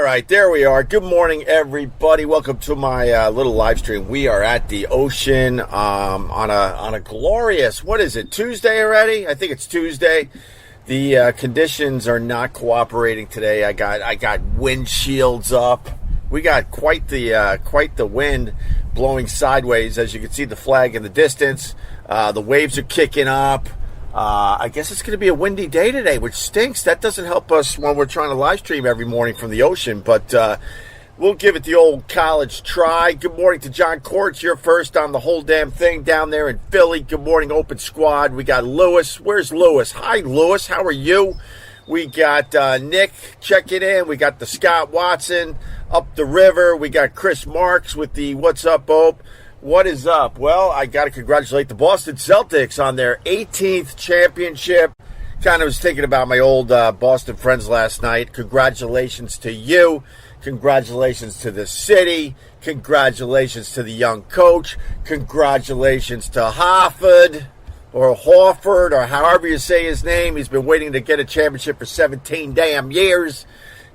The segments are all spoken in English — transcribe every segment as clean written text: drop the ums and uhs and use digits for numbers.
right, there we are. Good morning, everybody. Welcome to my little live stream. We are at the ocean on a glorious, what is it, Tuesday already? I think it's Tuesday. The conditions are not cooperating today. I got windshields up. We got quite the wind blowing sideways. As you can see, the flag in the distance. The waves are kicking up. I guess it's going to be a windy day today, which stinks. That doesn't help us when we're trying to live stream every morning from the ocean, but we'll give it the old college try. Good morning to John Courts. You're first on the whole damn thing down there in Philly. Good morning, Open Squad. We got Lewis. Where's Lewis? Hi, Lewis. How are you? We got Nick checking in. We got the Scott Watson up the river. We got Chris Marks with the What's Up, Ope? What is up? Well, I got to congratulate the Boston Celtics on their 18th championship. Kind of was thinking about my old Boston friends last night. Congratulations to you. Congratulations to the city. Congratulations to the young coach. Congratulations to Hofford or Horford or however you say his name. He's been waiting to get a championship for 17 damn years.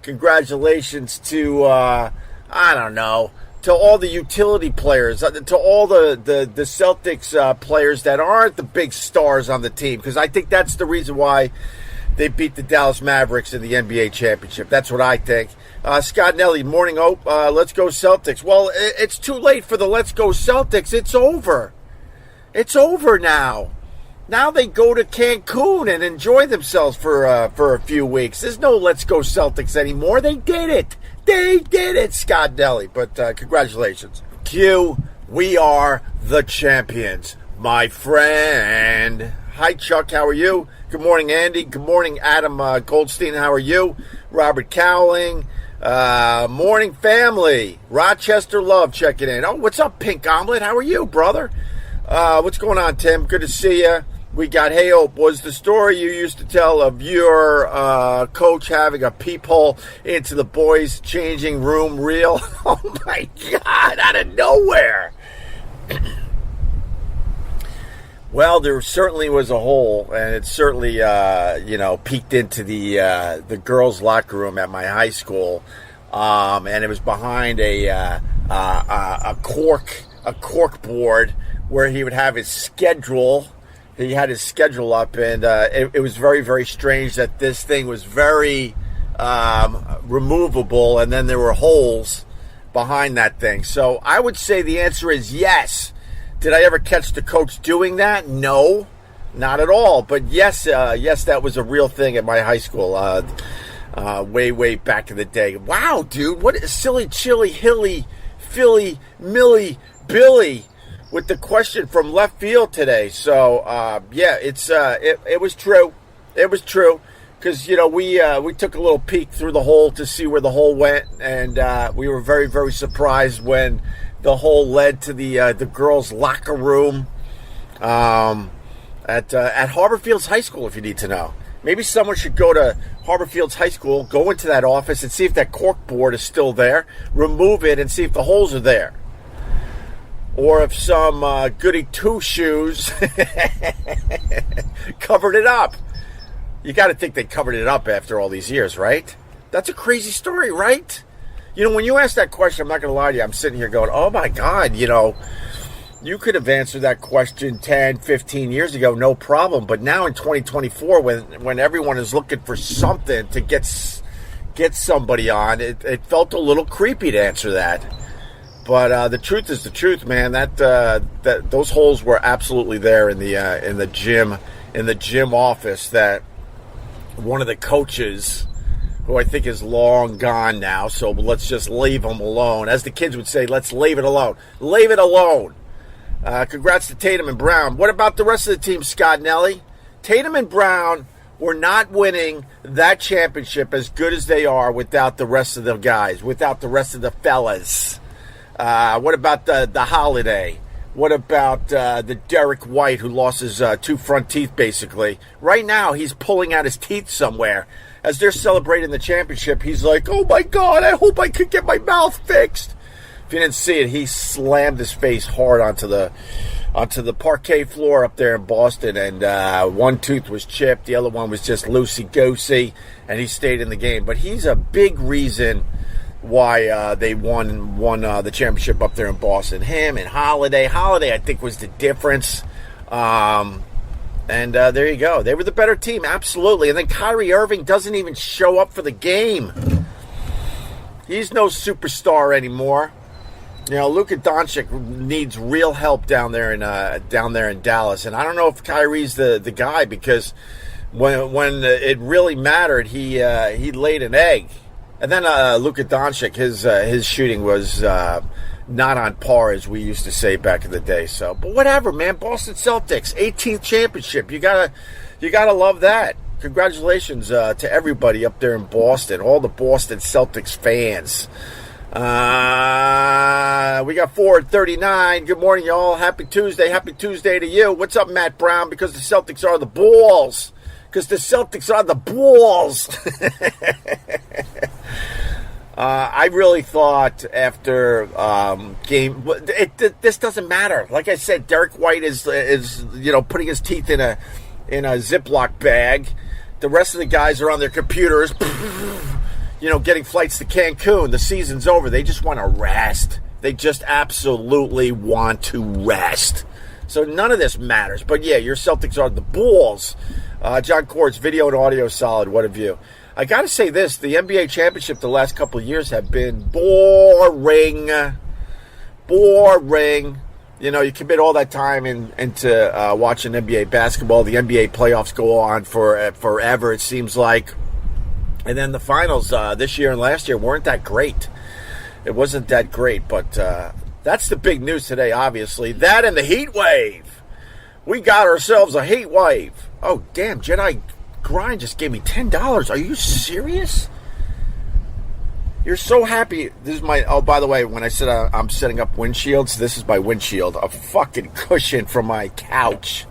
Congratulations to, I don't know, to all the utility players, to all the Celtics players that aren't the big stars on the team, because I think that's the reason why they beat the Dallas Mavericks in the NBA championship. That's what I think. Scott Nelly, morning, Ope. Let's go Celtics. Well, it's too late for the Let's Go Celtics. It's over. It's over now. Now they go to Cancun and enjoy themselves for a few weeks. There's no Let's Go Celtics anymore. They did it. They did it, Scott Nelly. But congratulations. Q, we are the champions, my friend. Hi, Chuck. How are you? Good morning, Andy. Good morning, Adam Goldstein. How are you? Robert Cowling. Morning, family. Rochester Love checking in. Oh, what's up, Pink Omelet? How are you, brother? What's going on, Tim? Good to see you. We got, hey, Ope, was the story you used to tell of your coach having a peephole into the boys' changing room real? Oh, my God, out of nowhere. Well, there certainly was a hole, and it certainly, peeked into the girls' locker room at my high school, and it was behind a cork board where he would have his schedule. He had his schedule up, and it was very, very strange that this thing was very removable, and then there were holes behind that thing. So I would say the answer is yes. Did I ever catch the coach doing that? No, not at all. But yes, that was a real thing at my high school way back in the day. Wow, dude, what a silly, chilly, hilly, Philly, Millie, Billy with the question from left field today. So, it was true. It was true. Because, we took a little peek through the hole to see where the hole went. And we were very, very surprised when the hole led to the girls' locker room at Harborfields High School, if you need to know. Maybe someone should go to Harborfields High School, go into that office and see if that cork board is still there, remove it, and see if the holes are there. Or if some goody two-shoes covered it up. You got to think they covered it up after all these years, right? That's a crazy story, right? When you ask that question, I'm not going to lie to you, I'm sitting here going, oh my God, you could have answered that question 10, 15 years ago, no problem. But now in 2024, when everyone is looking for something to get somebody on, it felt a little creepy to answer that. But the truth is the truth, man. That those holes were absolutely there in the gym office. That one of the coaches, who I think is long gone now, so let's just leave him alone. As the kids would say, let's leave it alone. Leave it alone. Congrats to Tatum and Brown. What about the rest of the team, Scott Nelly? Tatum and Brown were not winning that championship as good as they are without the rest of the guys, without the rest of the fellas. What about the Holiday? What about the Derek White, who lost his two front teeth, basically? Right now, he's pulling out his teeth somewhere. As they're celebrating the championship, he's like, oh, my God, I hope I could get my mouth fixed. If you didn't see it, he slammed his face hard onto the parquet floor up there in Boston, and one tooth was chipped. The other one was just loosey-goosey, and he stayed in the game. But he's a big reason they won the championship up there in Boston. Him and Holiday, I think, was the difference. And there you go. They were the better team, absolutely. And then Kyrie Irving doesn't even show up for the game. He's no superstar anymore. You know, Luka Doncic needs real help down there in Dallas. And I don't know if Kyrie's the guy, because when it really mattered, he laid an egg. And then Luka Doncic, his shooting was not on par, as we used to say back in the day. So, but whatever, man. Boston Celtics, 18th championship. You gotta love that. Congratulations to everybody up there in Boston, all the Boston Celtics fans. We got 4:39. Good morning, y'all. Happy Tuesday. Happy Tuesday to you. What's up, Matt Brown? Because the Celtics are the balls. Because the Celtics are the balls. I really thought after game, this doesn't matter. Like I said, Derek White is putting his teeth in a Ziploc bag. The rest of the guys are on their computers, getting flights to Cancun. The season's over. They just want to rest. They just absolutely want to rest. So none of this matters. But yeah, your Celtics are the balls. John Quartz, video and audio solid. What a view. I got to say this, the NBA championship the last couple of years have been boring. Boring. You know, you commit all that time into watching NBA basketball. The NBA playoffs go on for forever, it seems like. And then the finals this year and last year weren't that great. It wasn't that great, but that's the big news today, obviously. That and the heat wave. We got ourselves a heat wave. Oh, damn, Jedi Grind just gave me $10. Are you serious? You're so happy. This is my, oh, by the way, when I said I'm setting up windshields, this is my windshield. A fucking cushion from my couch.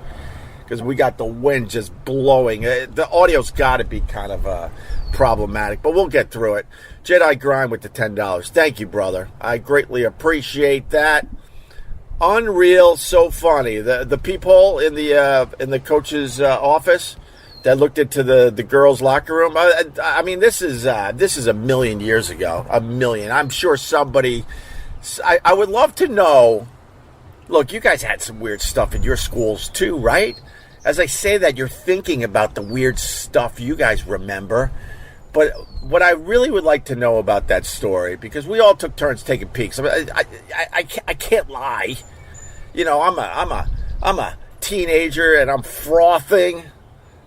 Because we got the wind just blowing. The audio's got to be kind of problematic, but we'll get through it. Jedi Grind with the $10. Thank you, brother. I greatly appreciate that. Unreal, so funny. The peephole in the coach's office that looked into the girls' locker room. I mean, this is a million years ago. A million. I'm sure somebody. I would love to know. Look, you guys had some weird stuff in your schools too, right? As I say that, you're thinking about the weird stuff you guys remember. But what I really would like to know about that story, because we all took turns taking peeks. I can't lie. You know, I'm a teenager and I'm frothing.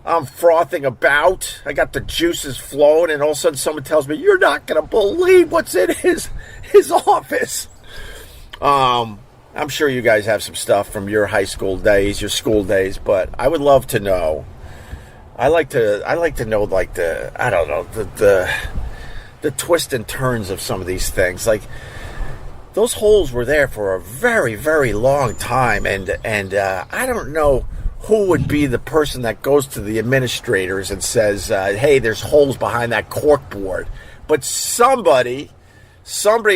I'm frothing about. I got the juices flowing, and all of a sudden someone tells me, "You're not going to believe what's in his office." I'm sure you guys have some stuff from your high school days, your school days, but I would love to know. I like to know, like, the twists and turns of some of these things. Like, those holes were there for a very, very long time, and I don't know who would be the person that goes to the administrators and says, hey, there's holes behind that cork board. But somebody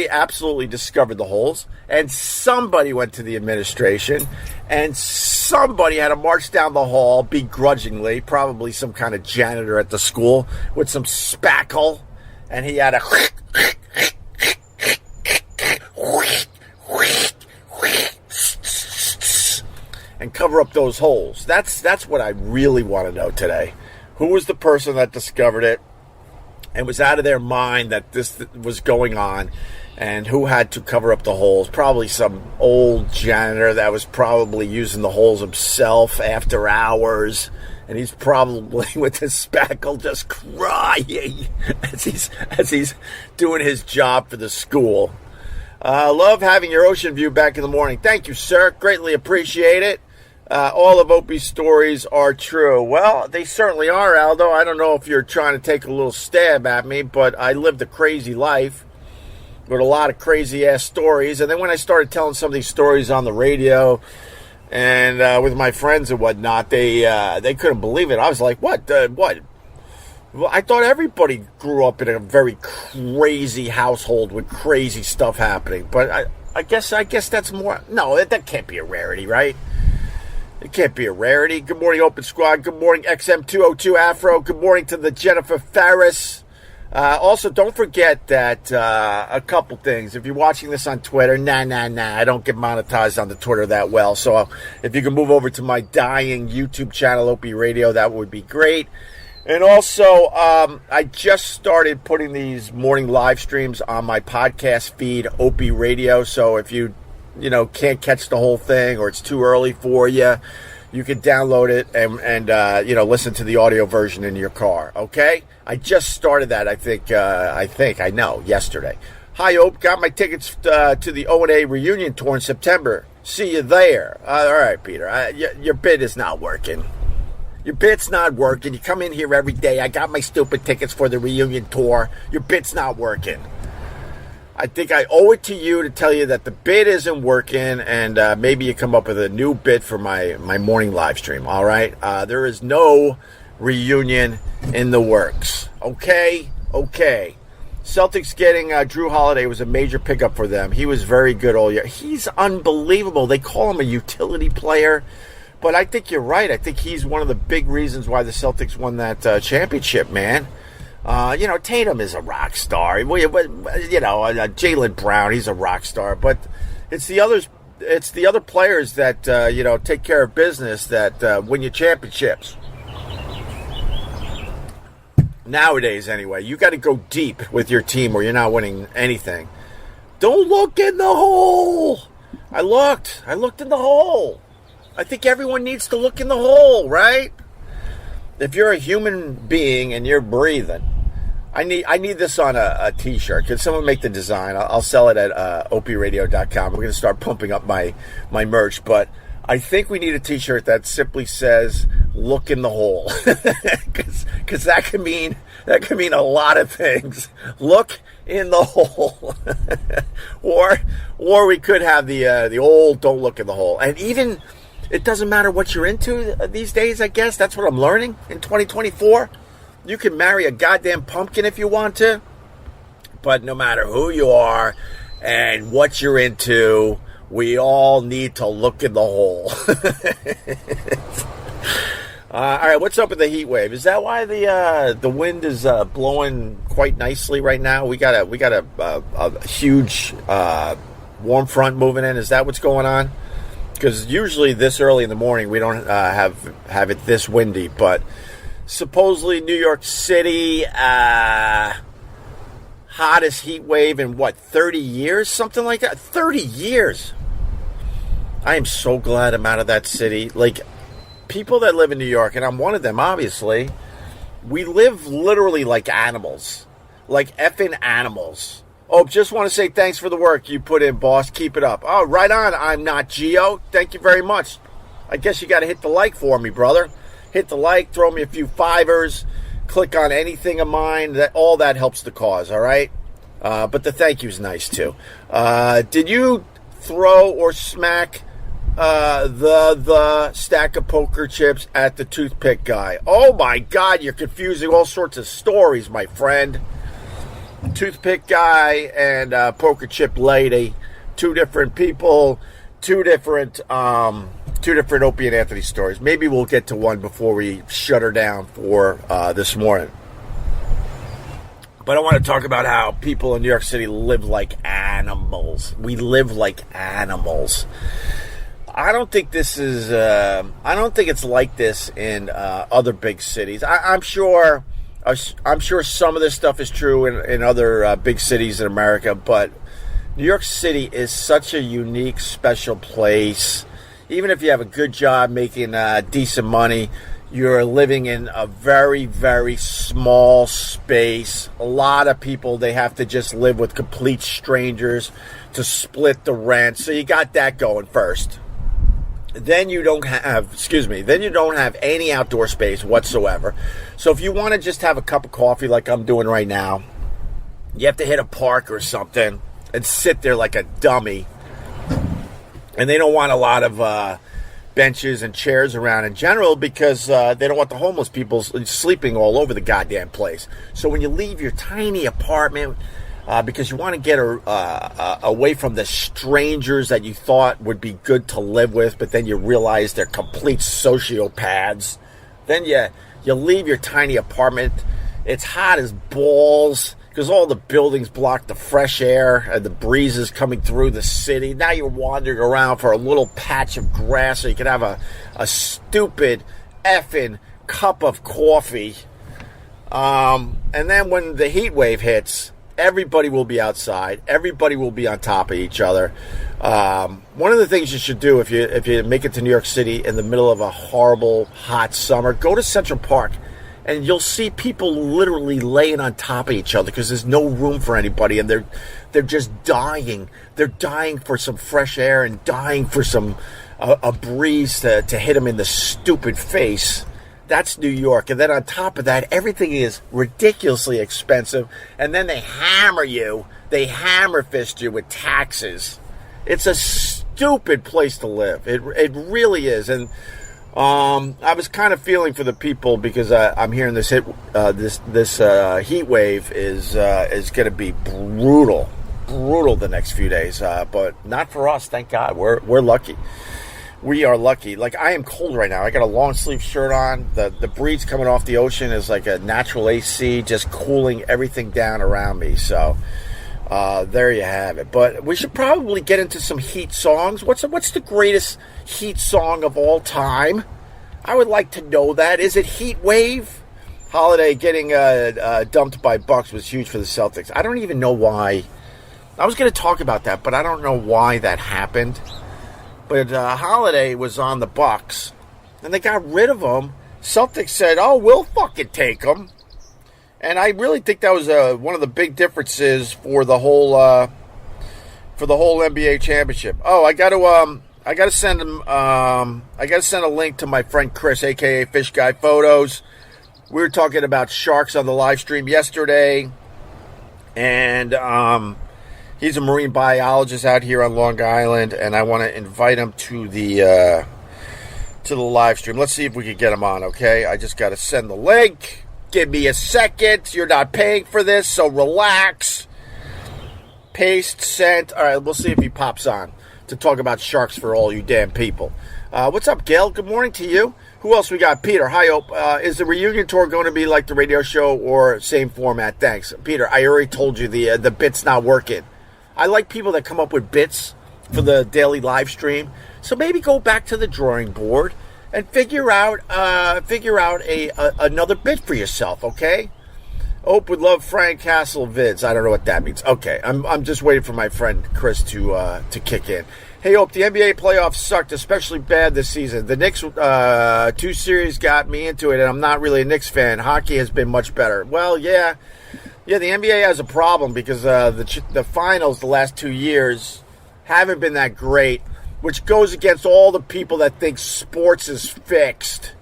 absolutely discovered the holes, and somebody went to the administration, and somebody had to march down the hall begrudgingly, probably some kind of janitor at the school, with some spackle, and he had to and cover up those holes. That's what I really want to know today. Who was the person that discovered it and was out of their mind that this was going on, and who had to cover up the holes? Probably some old janitor that was probably using the holes himself after hours, and he's probably with his spackle just crying as he's doing his job for the school. Love having your ocean view back in the morning. Thank you, sir. Greatly appreciate it. All of Opie's stories are true. Well, they certainly are, Aldo. I don't know if you're trying to take a little stab at me, but I lived a crazy life with a lot of crazy-ass stories. And then when I started telling some of these stories on the radio and with my friends and whatnot, they couldn't believe it. I was like, what? What? Well, I thought everybody grew up in a very crazy household with crazy stuff happening. But I guess that's more... No, that can't be a rarity, right? It can't be a rarity. Good morning, Open Squad. Good morning, XM202 Afro. Good morning to the Jennifer Farris. Also, don't forget that a couple things. If you're watching this on Twitter, I don't get monetized on the Twitter that well. So if you can move over to my dying YouTube channel, OpieRadio, that would be great. And also, I just started putting these morning live streams on my podcast feed, OpieRadio. So if you can't catch the whole thing or it's too early for you, you can download it and listen to the audio version in your car, okay? I just started that, I know, yesterday. Hi, Ope. Got my tickets to the O&A reunion tour in September. See you there. All right, Peter. Your bid is not working. Your bid's not working. You come in here every day. I got my stupid tickets for the reunion tour. Your bid's not working. I think I owe it to you to tell you that the bid isn't working, and maybe you come up with a new bid for my morning live stream, all right? There is no reunion in the works, okay? Okay. Celtics getting Drew Holiday was a major pickup for them. He was very good all year. He's unbelievable. They call him a utility player, but I think you're right. I think he's one of the big reasons why the Celtics won that championship, man. Tatum is a rock star. Jaylen Brown, he's a rock star. But it's the other players that take care of business that win you championships. Nowadays, anyway, you got to go deep with your team, or you're not winning anything. Don't look in the hole. I looked in the hole. I think everyone needs to look in the hole, right? If you're a human being and you're breathing, I need this on a T-shirt. Could someone make the design? I'll sell it at OpieRadio.com. We're going to start pumping up my merch, but I think we need a T-shirt that simply says "Look in the hole," because that can mean a lot of things. Look in the hole, or we could have the old "Don't look in the hole," and even. It doesn't matter what you're into these days, I guess. That's what I'm learning in 2024. You can marry a goddamn pumpkin if you want to. But no matter who you are and what you're into, we all need to look in the hole. All right, what's up with the heat wave? Is that why the wind is blowing quite nicely right now? We got a huge warm front moving in. Is that what's going on? Because usually this early in the morning we don't have it this windy, but supposedly New York City hottest heat wave in 30 years, something like that. 30 years. I am so glad I'm out of that city. Like, people that live in New York, and I'm one of them, obviously, we live literally like animals, like effing animals. Oh, just want to say thanks for the work you put in, boss. Keep it up. Oh, right on. I'm not Geo. Thank you very much. I guess you got to hit the like for me, brother. Hit the like. Throw me a few fivers. Click on anything of mine. All that helps the cause, all right? But the thank you's nice, too. Did you throw or smack the stack of poker chips at the toothpick guy? Oh, my God. You're confusing all sorts of stories, my friend. Toothpick guy and poker chip lady, two different people, two different Opie and Anthony stories. Maybe we'll get to one before we shut her down for this morning. But I want to talk about how people in New York City live like animals. We live like animals. I don't think this is. I don't think it's like this in other big cities. I'm sure some of this stuff is true in other big cities in America, but New York City is such a unique, special place. Even if you have a good job making decent money, you're living in a very, very small space. A lot of people, they have to just live with complete strangers to split the rent. So you got that going first. Then you don't have any outdoor space whatsoever. So if you want to just have a cup of coffee like I'm doing right now, you have to hit a park or something and sit there like a dummy. And they don't want a lot of benches and chairs around in general because they don't want the homeless people sleeping all over the goddamn place. So when you leave your tiny apartment because you want to get away from the strangers that you thought would be good to live with, but then you realize they're complete sociopaths. Then you leave your tiny apartment It's hot as balls because all the buildings block the fresh air and the breezes coming through the city. Now you're wandering around for a little patch of grass so you can have a stupid effing cup of coffee. And then when the heat wave hits, everybody will be outside. Everybody will be on top of each other. One of the things you should do if you make it to New York City in the middle of a horrible hot summer, go to Central Park. And you'll see people literally laying on top of each other because there's no room for anybody, and they're just dying. They're dying for some fresh air and dying for some a breeze to hit them in the stupid face. That's New York. And then on top of that, everything is ridiculously expensive. And then they hammer you. They hammer fist you with taxes. It's a stupid place to live. It really is. And I was kind of feeling for the people because I'm hearing this heat wave is going to be brutal the next few days. But not for us, thank God. We're lucky. We are lucky. Like, I am cold right now. I got a long sleeve shirt on. The breeze coming off the ocean is like a natural AC, just cooling everything down around me. So there you have it. But we should probably get into some Heat songs. What's the greatest Heat song of all time? I would like to know that. Is it Heat Wave? Holiday getting dumped by Bucks was huge for the Celtics. I don't even know why. I was going to talk about that, but I don't know why that happened. But Holiday was on the Bucks, and they got rid of him. Celtics said, "Oh, we'll fucking take him." And I really think that was one of the big differences for the whole NBA championship. Oh, I got to send him. I got to send a link to my friend Chris, aka FishGuyPhotos. We were talking about sharks on the live stream yesterday, and he's a marine biologist out here on Long Island, and I want to invite him to the live stream. Let's see if we can get him on. Okay, I just got to send the link. Give me a second. You're not paying for this, so relax. Paste, sent. All right, we'll see if he pops on to talk about sharks for all you damn people. What's up, Gail? Good morning to you. Who else we got? Peter, hi, Ope. Is the reunion tour going to be like the radio show or same format? Thanks. Peter, I already told you the bit's not working. I like people that come up with bits for the daily live stream. So maybe go back to the drawing board and figure out another bit for yourself, okay? Ope would love Frank Castle vids. I don't know what that means. Okay, I'm just waiting for my friend Chris to kick in. Hey, Ope, the NBA playoffs sucked, especially bad this season. The Knicks 2 series got me into it, and I'm not really a Knicks fan. Hockey has been much better. Well, yeah, the NBA has a problem because the finals the last 2 years haven't been that great, which goes against all the people that think sports is fixed.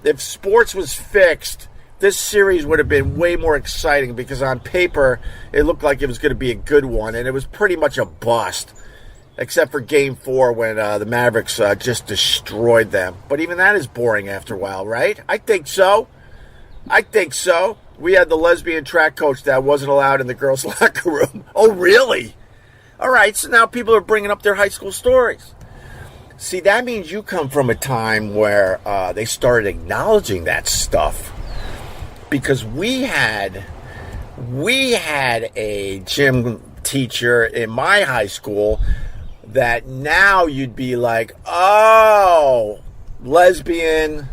If sports was fixed, this series would have been way more exciting because on paper, it looked like it was going to be a good one, and it was pretty much a bust, except for Game 4 when the Mavericks just destroyed them. But even that is boring after a while, right? I think so. We had the lesbian track coach that wasn't allowed in the girls' locker room. Oh, really? All right, so now people are bringing up their high school stories. See, that means you come from a time where they started acknowledging that stuff. Because we had a gym teacher in my high school that now you'd be like, oh, lesbian,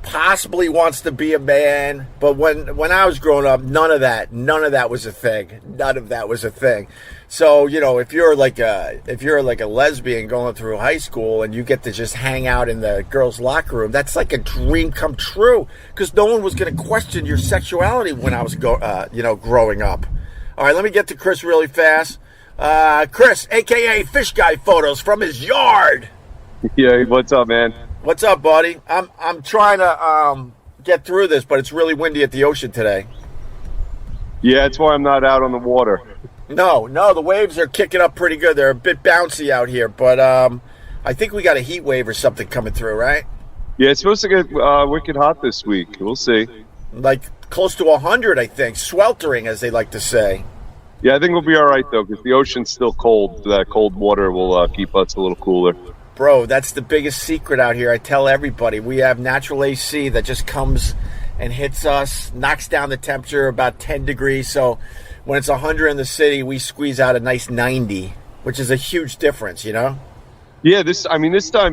possibly wants to be a man. But when I was growing up, none of that was a thing. None of that was a thing. So, if you're like a lesbian going through high school and you get to just hang out in the girls' locker room, that's like a dream come true because no one was going to question your sexuality when I was growing up. All right, let me get to Chris really fast. Chris, a.k.a. FishGuyPhotos from his yard. Yeah, what's up, man? What's up, buddy? I'm trying to get through this, but it's really windy at the ocean today. Yeah, that's why I'm not out on the water. No, the waves are kicking up pretty good. They're a bit bouncy out here, but I think we got a heat wave or something coming through, right? Yeah, it's supposed to get wicked hot this week. We'll see. Like close to 100, I think. Sweltering, as they like to say. Yeah, I think we'll be all right, though, because the ocean's still cold. So that cold water will keep us a little cooler. Bro, that's the biggest secret out here. I tell everybody. We have natural AC that just comes and hits us, knocks down the temperature about 10 degrees. So when it's 100 in the city, we squeeze out a nice 90, which is a huge difference, you know? Yeah, this time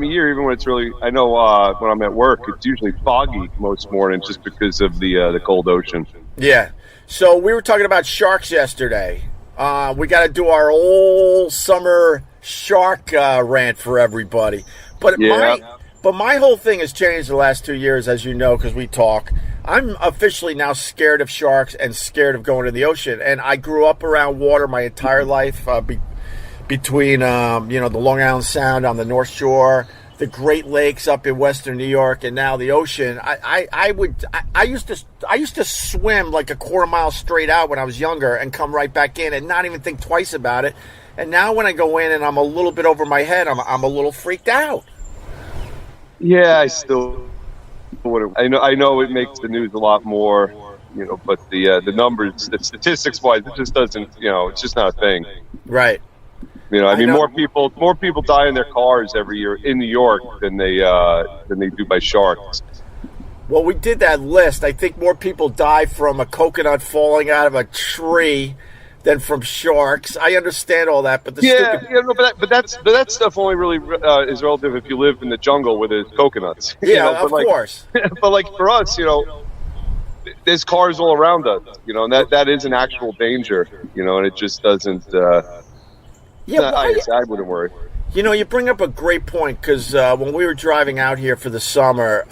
of year, even when it's really, I know when I'm at work, it's usually foggy most mornings just because of the cold ocean. Yeah. So we were talking about sharks yesterday. We got to do our old summer shark rant for everybody. But my whole thing has changed the last 2 years, as you know, because we talk. I'm officially now scared of sharks and scared of going to the ocean. And I grew up around water my entire life, between the Long Island Sound on the North Shore, the Great Lakes up in Western New York, and now the ocean. I used to swim like a quarter mile straight out when I was younger and come right back in and not even think twice about it. And now when I go in and I'm a little bit over my head, I'm a little freaked out. Yeah, I still wouldn't. I know it makes the news a lot more, but the numbers, the statistics wise, it just doesn't. It's just not a thing. Right. More people die in their cars every year in New York than they do by sharks. Well, we did that list. I think more people die from a coconut falling out of a tree than from sharks. I understand all that, but but that stuff only really is relative if you live in the jungle where there's coconuts. Yeah, of course. But like for us, there's cars all around us, and that is an actual danger, and it just doesn't. I wouldn't worry. You bring up a great point, because when we were driving out here for the summer,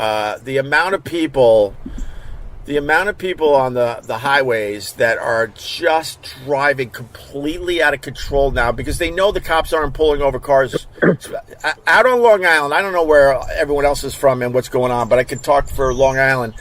the amount of people on the highways that are just driving completely out of control now because they know the cops aren't pulling over cars. Out on Long Island, I don't know where everyone else is from and what's going on, but I could talk for Long Island.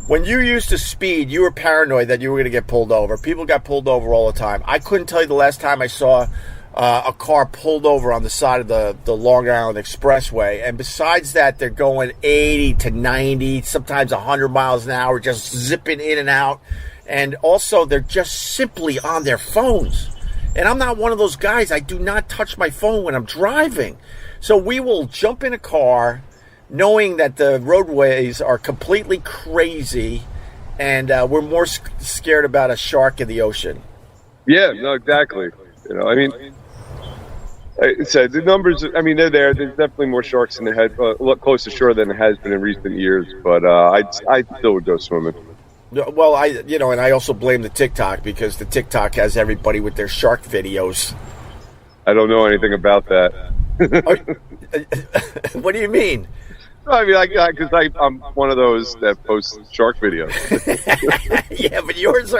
When you used to speed, you were paranoid that you were going to get pulled over. People got pulled over all the time. I couldn't tell you the last time I saw a car pulled over on the side of the Long Island Expressway. And besides that, they're going 80 to 90, sometimes 100 miles an hour, just zipping in and out. And also, they're just simply on their phones. And I'm not one of those guys. I do not touch my phone when I'm driving. So we will jump in a car knowing that the roadways are completely crazy, and we're more scared about a shark in the ocean. Yeah, no, exactly. I said the numbers. They're there. There's definitely more sharks in the head, a lot closer to shore than it has been in recent years. But I still would go swimming. Well, and I also blame the TikTok, because the TikTok has everybody with their shark videos. I don't know anything about that. What do you mean? Because I'm one of those that posts shark videos. Yeah, but yours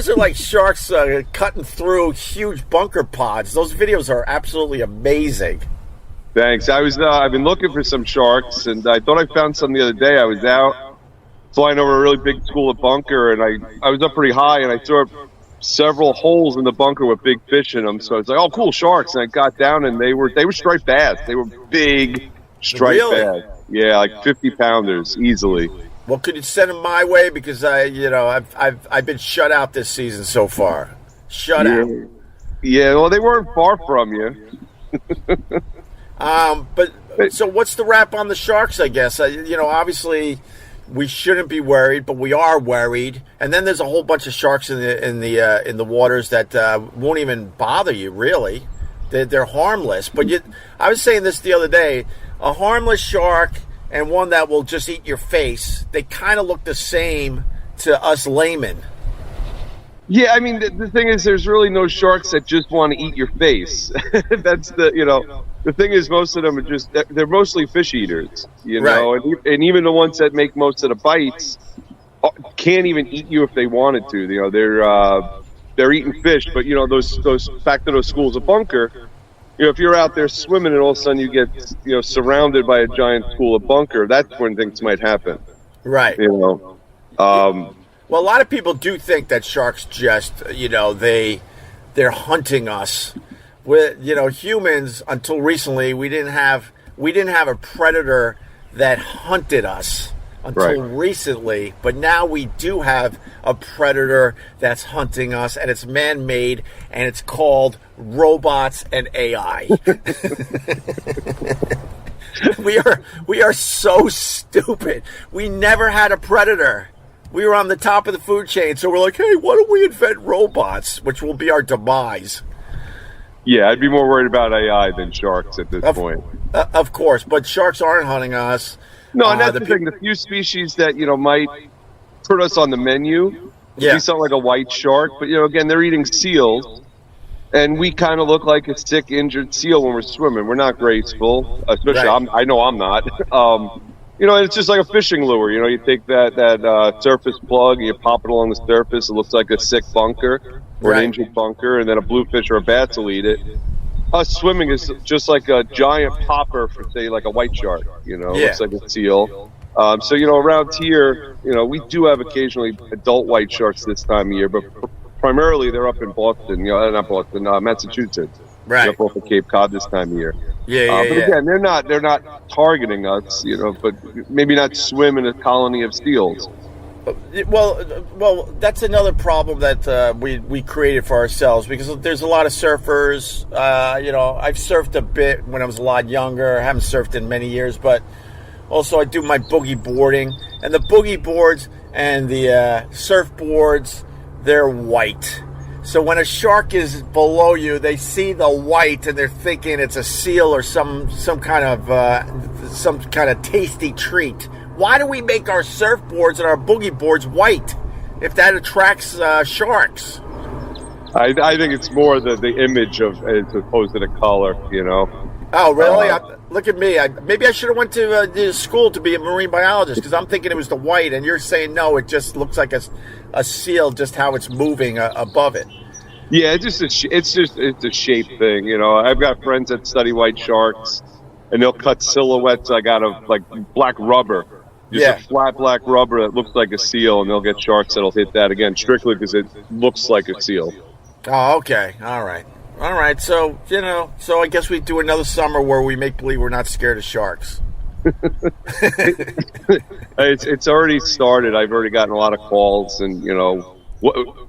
are like sharks cutting through huge bunker pods. Those videos are absolutely amazing. Thanks. I've been looking for some sharks, and I thought I found some the other day. I was out flying over a really big school of bunker, and I was up pretty high, and I saw several holes in the bunker with big fish in them. So I was like, "Oh, cool, sharks!" And I got down, and they were striped bass. They were big striped bass. Yeah, like 50-pounders easily. Well, could you send them my way, because I've been shut out this season so far. Shut out. Yeah, well, they weren't far from you. But so what's the wrap on the sharks? I guess obviously we shouldn't be worried, but we are worried. And then there's a whole bunch of sharks in the waters that won't even bother you. Really, they're harmless. But I was saying this the other day: a harmless shark and one that will just eat your face, they kind of look the same to us laymen. Yeah, the thing is, there's really no sharks that just want to eat your face. That's the thing is, most of them are they're mostly fish eaters, right. And even the ones that make most of the bites can't even eat you if they wanted to. They're eating fish, but those back to those schools of bunker. If you're out there swimming and all of a sudden you get, surrounded by a giant school of bunker, that's when things might happen. Right. Well, a lot of people do think that sharks just, they're hunting us. With, humans, until recently, we didn't have a predator that hunted us until recently, but now we do have a predator that's hunting us, and it's man-made, and it's called robots and AI. We are so stupid. We never had a predator. We were on the top of the food chain, so we're like, hey, why don't we invent robots, which will be our demise? Yeah, I'd be more worried about AI than sharks at this point. Of course, but sharks aren't hunting us. No, and that's the thing. The few species that, might put us on the menu, be something like a white shark, but, again, they're eating seals, and we kind of look like a sick, injured seal when we're swimming. We're not graceful, especially right. I know I'm not. It's just like a fishing lure. You take that surface plug, you pop it along the surface. It looks like a sick bunker or an injured bunker, and then a bluefish or a bass will eat it. Us swimming is just like a giant popper for, say, like a white shark. Looks like a seal. So around here, we do have occasionally adult white sharks this time of year, but primarily they're up in Boston. Not Boston, Massachusetts. Right. Up off of Cape Cod this time of year. But again, they're not targeting us, but maybe not swim in a colony of seals. Well, that's another problem that we created for ourselves, because there's a lot of surfers. I've surfed a bit when I was a lot younger. I haven't surfed in many years, but also I do my boogie boarding, and the boogie boards and the surfboards, they're white. So when a shark is below you, they see the white and they're thinking it's a seal or some kind of tasty treat. Why do we make our surfboards and our boogie boards white if that attracts sharks? I think it's more the image of as opposed to the color. Oh, really? Look at me. Maybe I should have went to school to be a marine biologist, because I'm thinking it was the white, and you're saying no, it just looks like a seal, just how it's moving above it. Yeah, it's a shape thing. I've got friends that study white sharks, and they'll cut silhouettes out of like black rubber. A flat black rubber that looks like a seal, and they'll get sharks that'll hit that again strictly because it looks like a seal. Oh, okay. All right. So, so I guess we do another summer where we make believe we're not scared of sharks. It's already started. I've already gotten a lot of calls, and,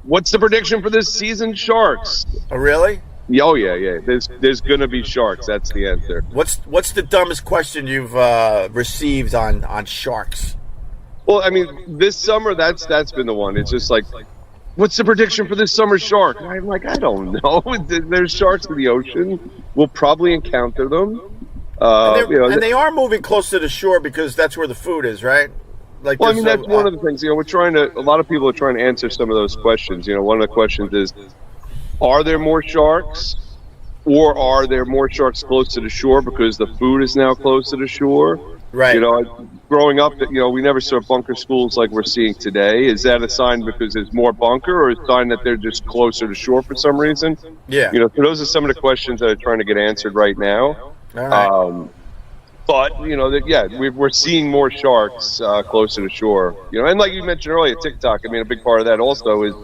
what's the prediction for this season, sharks? Oh, really? Oh, yeah. There's going to be sharks. That's the answer. What's the dumbest question you've received on sharks? Well, I mean, this summer, that's been the one. It's just like, what's the prediction for this summer's shark? And I'm like, I don't know. There's sharks in the ocean. We'll probably encounter them. And they are moving close to the shore because that's where the food is, right? Like, well, I mean, that's one of the things. A lot of people are trying to answer some of those questions. One of the questions is, are there more sharks, or are there more sharks close to the shore because the food is now close to the shore? Right. Growing up, we never saw bunker schools like we're seeing today. Is that a sign because there's more bunker, or a sign that they're just closer to shore for some reason? Yeah. So those are some of the questions that are trying to get answered right now. All right. But, we're seeing more sharks closer to shore. And like you mentioned earlier, TikTok, a big part of that also is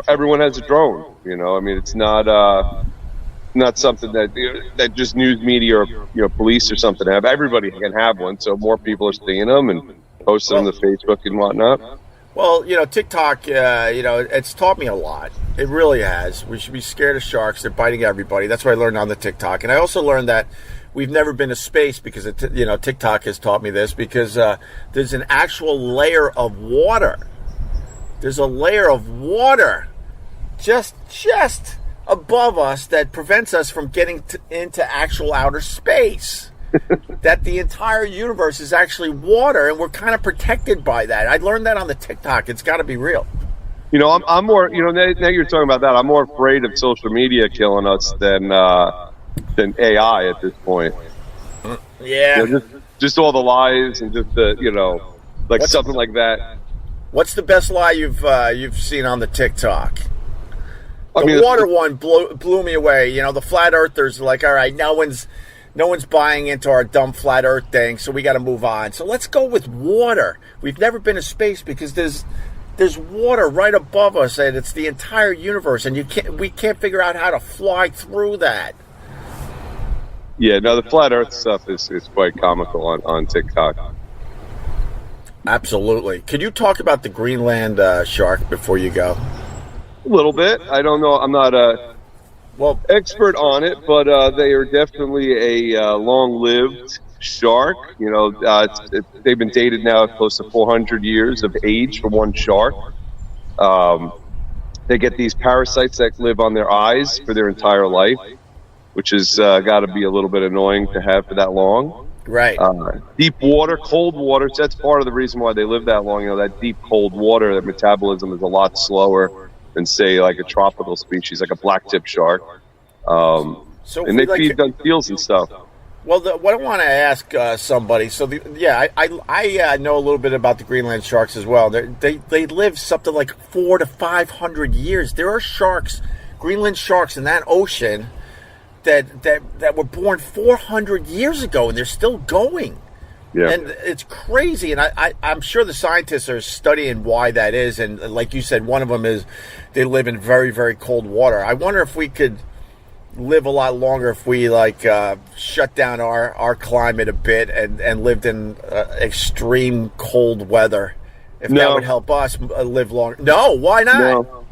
everyone has a drone. It's not something that just news media or police or something have. Everybody can have one, so more people are seeing them and posting them to Facebook and whatnot. Well, TikTok, it's taught me a lot. It really has. We should be scared of sharks. They're biting everybody. That's what I learned on the TikTok. And I also learned that we've never been to space because, TikTok has taught me this, because there's an actual layer of water. There's a layer of water just above us that prevents us from getting into actual outer space. That the entire universe is actually water, and we're kind of protected by that. I learned that on the TikTok. It's got to be real. I'm more, now you're talking about that, I'm more afraid of social media killing us than AI at this point. Yeah. Just all the lies and just something like that. What's the best lie you've seen on the TikTok? The water one blew me away. The flat earthers are like, all right, no one's buying into our dumb flat earth thing, so we got to move on. So let's go with water. We've never been to space because there's water right above us, and it's the entire universe, and we can't figure out how to fly through that. Yeah, no, the flat earth stuff is quite comical on TikTok. Absolutely. Could you talk about the Greenland shark before you go? A little bit. I don't know. I'm not expert on it, but they are definitely a long-lived shark. You know, they've been dated now close to 400 years of age for one shark. They get these parasites that live on their eyes for their entire life, which has got to be a little bit annoying to have for that long. Right. Deep water, cold water. So that's part of the reason why they live that long. You know, that deep cold water, their metabolism is a lot slower than, say, like a tropical species, like a blacktip shark. And they feed on seals and stuff. Well, what I want to ask somebody. So, I know a little bit about the Greenland sharks as well. They live something like 400 to 500 years. There are sharks, Greenland sharks, in that ocean that were born 400 years ago, and they're still going. Yeah. And it's crazy. And I'm sure the scientists are studying why that is. And like you said, one of them is they live in very, very cold water. I wonder if we could live a lot longer if we shut down our climate a bit and lived in extreme cold weather. If that would help us live longer. No, why not? No.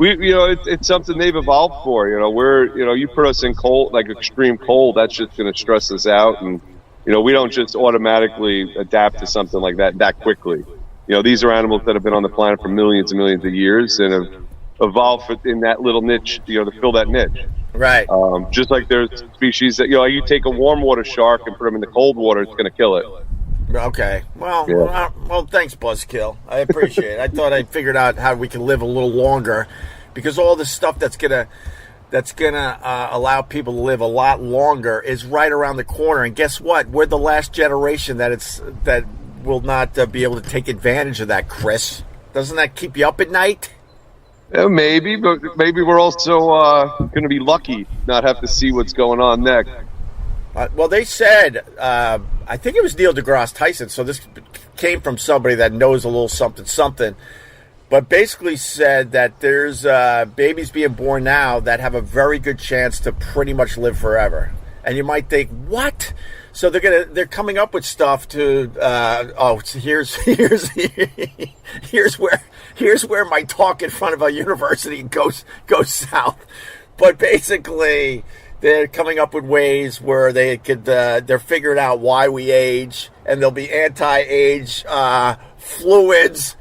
It's something they've evolved for. You put us in cold, like extreme cold, that's just going to stress us out, and we don't just automatically adapt to something like that quickly. These are animals that have been on the planet for millions and millions of years and have evolved in that little niche, to fill that niche. Right. Just like there's species that, you take a warm water shark and put them in the cold water, it's going to kill it. Okay. Well, thanks, Buzzkill. I appreciate it. I thought I figured out how we can live a little longer, because all this stuff that's gonna allow people to live a lot longer is right around the corner. And guess what? We're the last generation that will not be able to take advantage of that, Chris. Doesn't that keep you up at night? Yeah, maybe, but maybe we're also going to be lucky not have to see what's going on next. Well, they said, I think it was Neil deGrasse Tyson, so this came from somebody that knows a little something, but basically said that there's babies being born now that have a very good chance to pretty much live forever. And you might think, what? So they're coming up with stuff to here's where my talk in front of a university goes south. But basically, they're coming up with ways where they could they're figuring out why we age, and there'll be anti-age fluids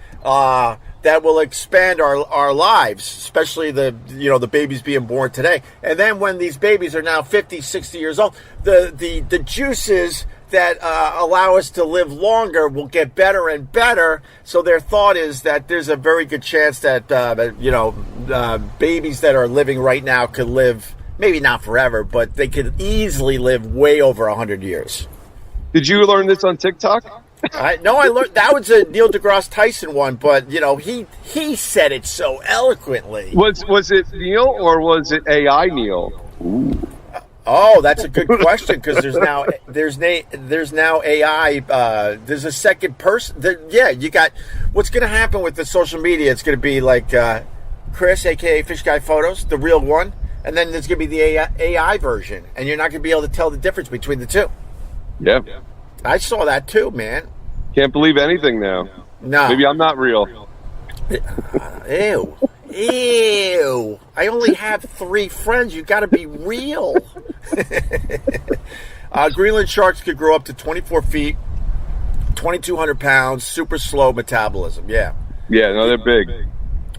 that will expand our lives, especially the babies being born today. And then when these babies are now 50, 60 years old, the juices that allow us to live longer will get better and better. So their thought is that there's a very good chance that babies that are living right now could live, maybe not forever, but they could easily live way over 100 years. Did you learn this on TikTok? I learned that was a Neil deGrasse Tyson one, but he said it so eloquently. Was it Neil or was it AI Neil? Ooh. Oh, that's a good question, because there's now AI. There's a second person. You got what's going to happen with the social media. It's going to be like Chris, aka FishGuyPhotos, the real one, and then there's going to be the AI version, and you're not going to be able to tell the difference between the two. Yeah. I saw that too, man. Can't believe anything now. No. Maybe I'm not real. Ew. I only have 3 friends. You got to be real. Greenland sharks could grow up to 24 feet, 2,200 pounds, super slow metabolism. Yeah. Yeah, no, they're big.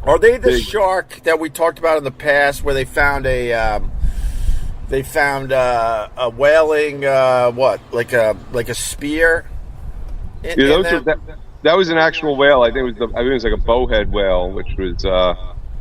Are they the shark that we talked about in the past where they found a whaling, like a spear? That was an actual whale. I think it was like a bowhead whale, which was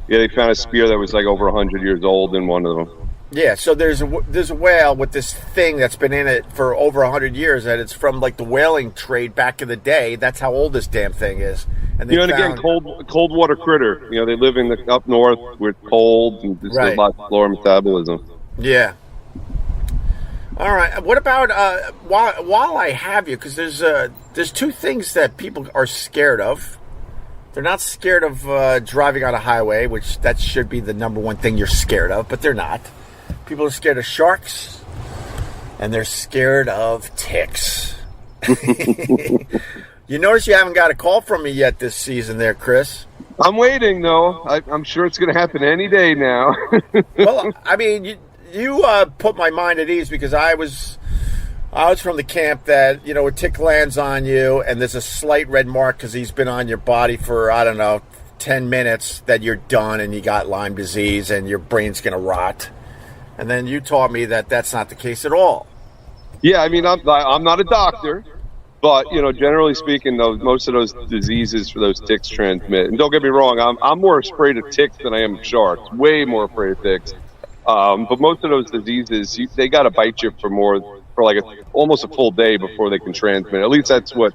they found a spear that was like over 100 years old in one of them. Yeah, so there's a whale with this thing that's been in it for over 100 years, and it's from like the whaling trade back in the day. That's how old this damn thing is. And again, cold water critter. They live in up north where it's cold and there's a lot slower metabolism. Yeah. All right. What about while I have you, because there's 2 things that people are scared of. They're not scared of driving on a highway, which that should be the number one thing you're scared of, but they're not. People are scared of sharks, and they're scared of ticks. You notice you haven't got a call from me yet this season there, Chris. I'm waiting, though. I'm sure it's going to happen any day now. Well, I mean, you put my mind at ease, because I was I was from the camp that, a tick lands on you and there's a slight red mark because he's been on your body for, 10 minutes, that you're done and you got Lyme disease and your brain's going to rot. And then you taught me that that's not the case at all. Yeah, I mean, I'm not a doctor, but, generally speaking, most of those diseases for those ticks transmit. And don't get me wrong, I'm more afraid of ticks than I am of sharks, way more afraid of ticks. But most of those diseases, they got to bite you for like almost a full day before they can transmit. At least that's what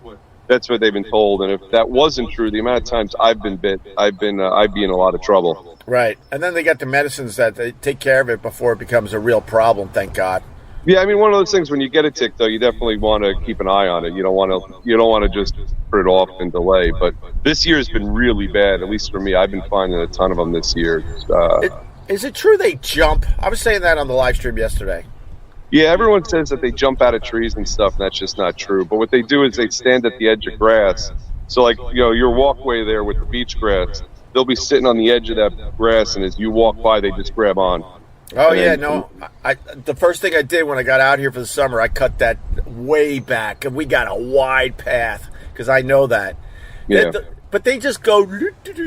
they've been told. And if that wasn't true, the amount of times I've been bit, I'd be in a lot of trouble. Right. And then they got the medicines that they take care of it before it becomes a real problem, thank God. Yeah, I mean, one of those things, when you get a tick, though, you definitely want to keep an eye on it. You don't want to just put it off and delay. But this year has been really bad, at least for me. I've been finding a ton of them this year. Is it true they jump? I was saying that on the live stream yesterday. Yeah, everyone says that they jump out of trees and stuff, and that's just not true. But what they do is they stand at the edge of grass. So, like, your walkway there with the beach grass, they'll be sitting on the edge of that grass, and as you walk by, they just grab on. Oh, yeah, no. The first thing I did when I got out here for the summer, I cut that way back, and we got a wide path, because I know that. Yeah. But they just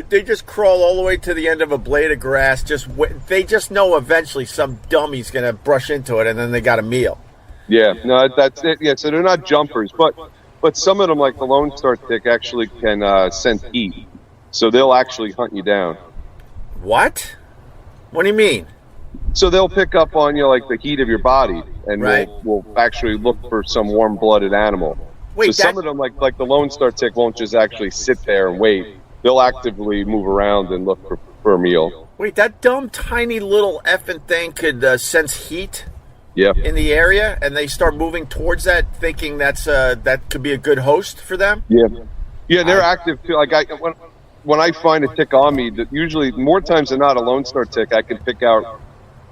they just crawl all the way to the end of a blade of grass. They just know eventually some dummy's going to brush into it, and then they got a meal. Yeah, no, that's it. Yeah, so they're not jumpers, but some of them, like the Lone Star tick, actually can sense heat. So they'll actually hunt you down. What? What do you mean? So they'll pick up on you, like the heat of your body, and right. will actually look for some warm-blooded animal. Wait, so some of them, like the Lone Star tick, won't just actually sit there and wait. They'll actively move around and look for a meal. Wait, that dumb, tiny little effing thing could sense heat in the area, and they start moving towards that, thinking that could be a good host for them? Yeah, they're active too. Like when I find a tick on me, that usually more times than not, a Lone Star tick I can pick out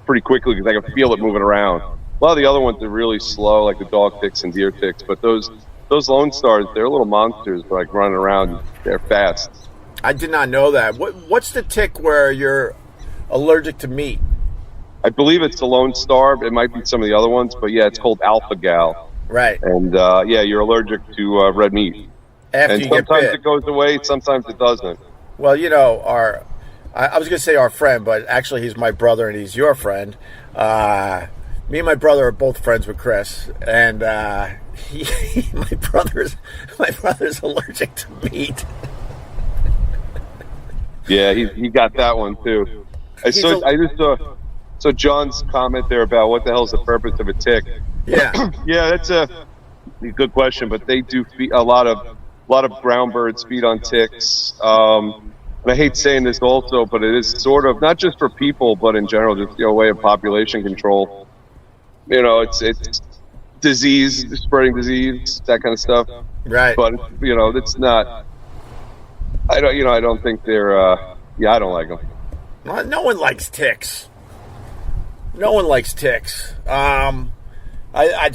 pretty quickly because I can feel it moving around. A lot of the other ones are really slow, like the dog ticks and deer ticks, but those Lone Stars, they're little monsters, like running around. They're fast. I did not know that. What's the tick where you're allergic to meat? I believe it's the Lone Star. It might be some of the other ones, but yeah, it's called alpha gal. Right. And you're allergic to red meat. After you get bit. Sometimes it goes away, sometimes it doesn't. Well, I was going to say our friend, but actually he's my brother and he's your friend. Me and my brother are both friends with Chris, and my brother's allergic to meat. Yeah, he got that one too. I just saw John's comment there about what the hell's the purpose of a tick. Yeah, yeah, that's a good question. But they do feed a lot of ground birds feed on ticks. And I hate saying this also, but it is sort of not just for people, but in general, just a way of population control. It's disease, spreading disease, that kind of stuff. Right. But it's not. I don't think they're. I don't like them. Well, no one likes ticks. No one likes ticks.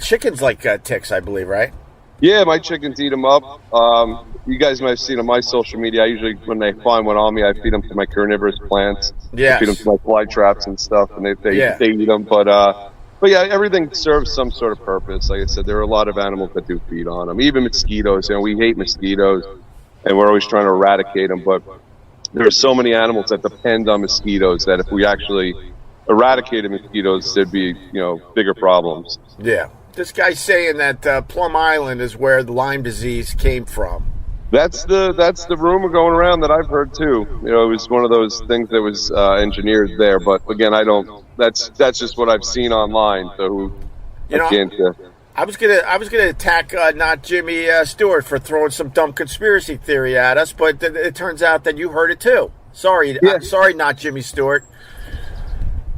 Chickens like ticks, I believe, right? Yeah, my chickens eat them up. You guys might have seen on my social media. I usually, when they find one on me, I feed them to my carnivorous plants. Yeah. I feed them to my fly traps and stuff, and they eat them. But yeah, everything serves some sort of purpose. Like I said, there are a lot of animals that do feed on them. Even mosquitoes. We hate mosquitoes, and we're always trying to eradicate them. But there are so many animals that depend on mosquitoes that if we actually eradicated mosquitoes, there'd be bigger problems. Yeah. This guy's saying that Plum Island is where the Lyme disease came from. That's the rumor going around that I've heard too. It was one of those things that was engineered there. But again, I don't. That's just what I've seen online. So I can't. I was gonna attack not Jimmy Stewart for throwing some dumb conspiracy theory at us, but it turns out that you heard it too. Sorry, sorry, not Jimmy Stewart.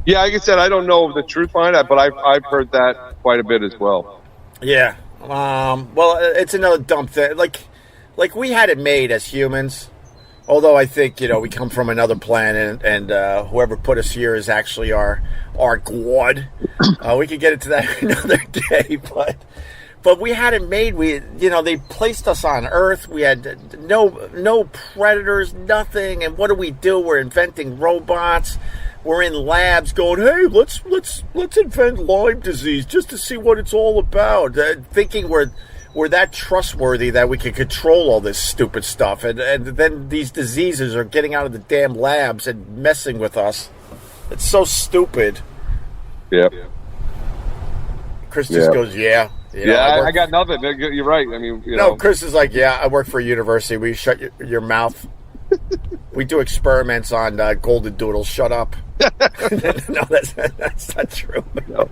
Yeah, like I said, I don't know the truth behind that, but I've heard that quite a bit as well. Yeah. Well, it's another dumb thing. Like we had it made as humans. Although I think, we come from another planet, and whoever put us here is actually our God. We could get into that another day, but we had it made. They placed us on Earth. We had no predators, nothing. And what do? We're inventing robots. we're in labs going, hey, let's invent Lyme disease just to see what it's all about, thinking we're that trustworthy that we can control all this stupid stuff, and then these diseases are getting out of the damn labs and messing with us. It's so stupid. Yeah. Chris just goes, yeah. I got nothing. You're right. I mean, No, Chris is like, yeah, I work for a university. We shut your mouth. We do experiments on golden doodles. Shut up. No, that's not true. No.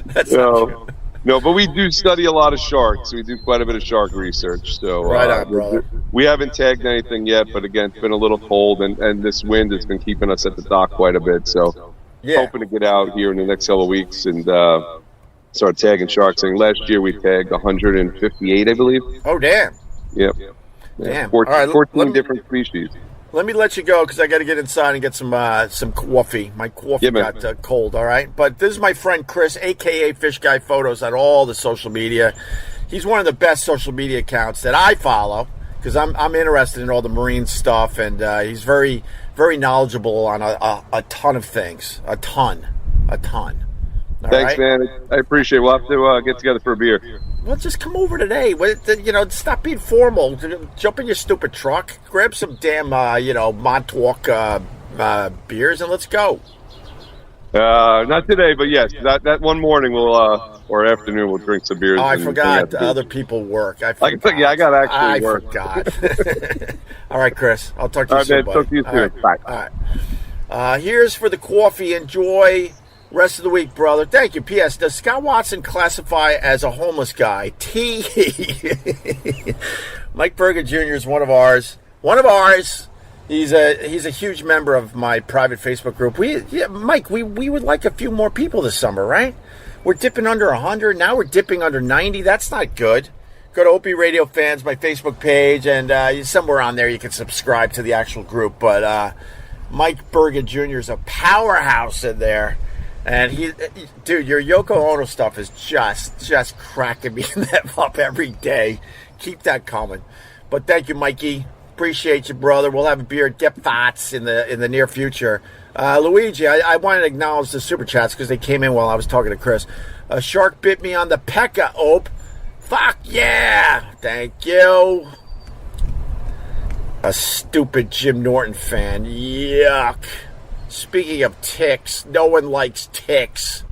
That's not true. No, but we do study a lot of sharks. We do quite a bit of shark research. So right on, brother. We haven't tagged anything yet, but again, it's been a little cold, and this wind has been keeping us at the dock quite a bit. So hoping to get out here in the next couple of weeks and start tagging sharks. And last year we tagged 158, I believe. Oh, damn. Yep. Damn. 14 different species. Let me let you go because I got to get inside and get some coffee. My coffee got cold, all right? But this is my friend Chris, a.k.a. FishGuyPhotos, on all the social media. He's one of the best social media accounts that I follow because I'm interested in all the marine stuff, and he's very, very knowledgeable on a ton of things. A ton. All Thanks, right? man. I appreciate it. We'll have to get together for a beer. Well, just come over today. Stop being formal. Jump in your stupid truck. Grab some damn, Montauk beers, and let's go. Not today, but yes, that one morning or afternoon we'll drink some beers. Oh, I forgot. Other people work. I got actually work. I forgot. All right, Chris. I'll talk to you soon, buddy. Talk to you soon. Bye. All right. Here's for the coffee. Enjoy. Rest of the week, brother. Thank you. P.S. Does Scott Watson classify as a homeless guy? Mike Berger Jr. is one of ours. He's a huge member of my private Facebook group. Mike, we would like a few more people this summer, right? We're dipping under 100. Now we're dipping under 90. That's not good. Go to OpieRadio Fans, my Facebook page, and somewhere on there you can subscribe to the actual group. But Mike Berger Jr. is a powerhouse in there. And dude, your Yoko Ono stuff is just cracking me up every day. Keep that coming. But thank you, Mikey. Appreciate you, brother. We'll have a beer at Get Fats in the near future. Luigi, I wanted to acknowledge the super chats because they came in while I was talking to Chris. A shark bit me on the pecker, Ope. Fuck yeah! Thank you. A stupid Jim Norton fan. Yuck. Speaking of ticks, no one likes ticks.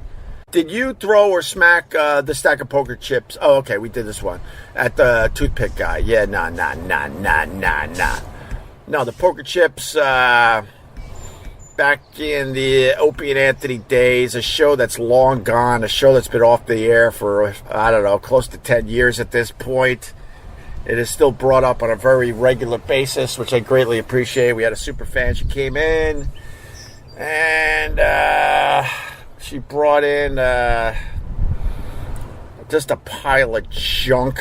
Did you throw or smack the stack of poker chips? Oh, okay, we did this one. At the toothpick guy. Yeah, nah. No, the poker chips, back in the Opie and Anthony days, a show that's long gone, a show that's been off the air for, I don't know, close to 10 years at this point. It is still brought up on a very regular basis, which I greatly appreciate. We had a super fan. She came in. And she brought in just a pile of junk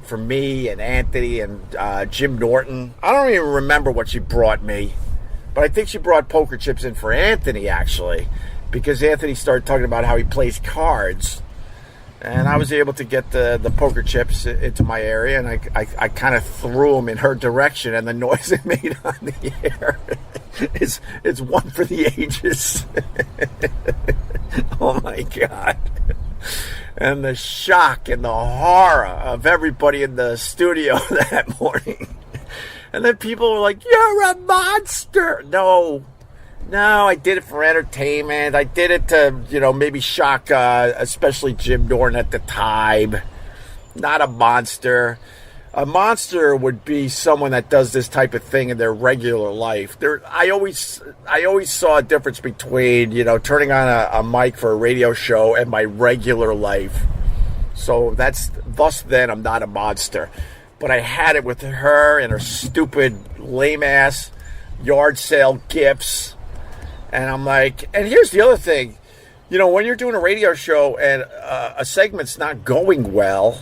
for me and Anthony and Jim Norton. I don't even remember what she brought me, but I think she brought poker chips in for Anthony, actually, because Anthony started talking about how he plays cards. And I was able to get the poker chips into my area, and I kind of threw them in her direction, and the noise it made on the air is one for the ages. Oh, my God. And the shock and the horror of everybody in the studio that morning. And then people were like, you're a monster. No, I did it for entertainment. I did it to, maybe shock, especially Jim Norton at the time. Not a monster. A monster would be someone that does this type of thing in their regular life. I always saw a difference between, turning on a mic for a radio show and my regular life. So thus then I'm not a monster. But I had it with her and her stupid lame-ass yard sale gifts. And I'm like, and here's the other thing. When you're doing a radio show and a segment's not going well,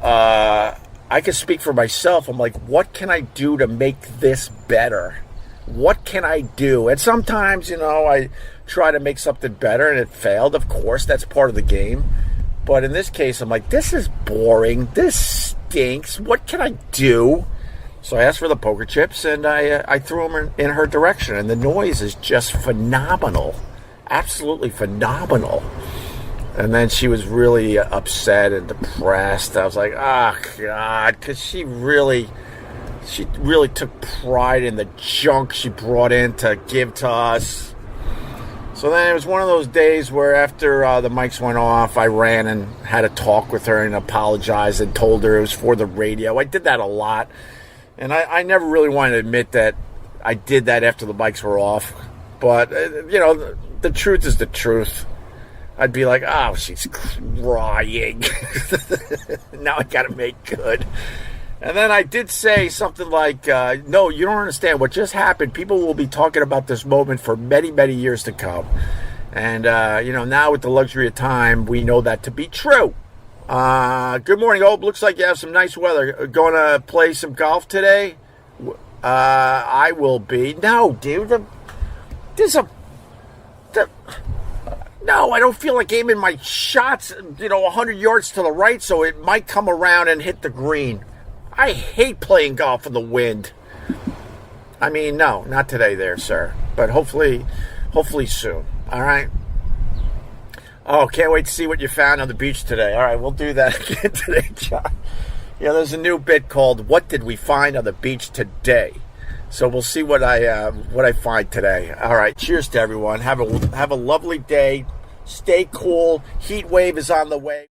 I can speak for myself. I'm like, what can I do to make this better? What can I do? And sometimes, I try to make something better and it failed. Of course, that's part of the game. But in this case, I'm like, this is boring. This stinks. What can I do? So I asked for the poker chips, and I threw them in her direction. And the noise is just phenomenal. Absolutely phenomenal. And then she was really upset and depressed. I was like, oh, God, because she really took pride in the junk she brought in to give to us. So then it was one of those days where after the mics went off, I ran and had a talk with her and apologized and told her it was for the radio. I did that a lot. And I never really wanted to admit that I did that after the mics were off. But, the truth is the truth. I'd be like, oh, she's crying. Now I got to make good. And then I did say something like, no, you don't understand. What just happened, people will be talking about this moment for many, many years to come. And, now with the luxury of time, we know that to be true. Good morning, Ope. Looks like you have some nice weather. Going to play some golf today? I will be. No, dude. No, I don't feel like aiming my shots, 100 yards to the right, so it might come around and hit the green. I hate playing golf in the wind. I mean, no, not today there, sir. But hopefully soon. All right? Oh, can't wait to see what you found on the beach today. All right, we'll do that again today, John. Yeah, there's a new bit called "What Did We Find on the Beach Today?" So we'll see what I find today. All right, cheers to everyone. Have a lovely day. Stay cool. Heat wave is on the way.